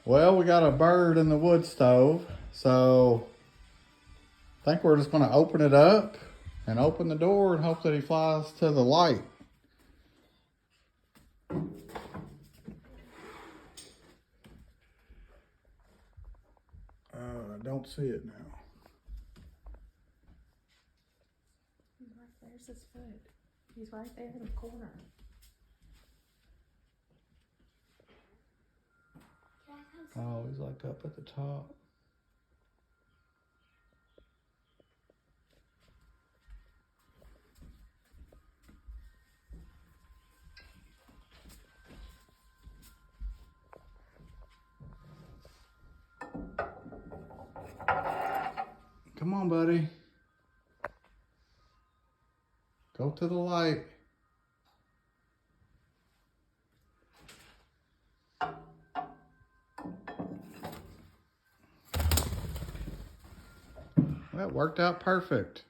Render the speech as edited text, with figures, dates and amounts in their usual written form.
Well, we got a bird in the wood stove, so I think we're just going to open it up and open the door and hope that he flies to the light. I don't see it now. There's his foot. He's right there in the corner. Oh, he's like up at the top. Come on, buddy. Go to the light. That worked out perfect.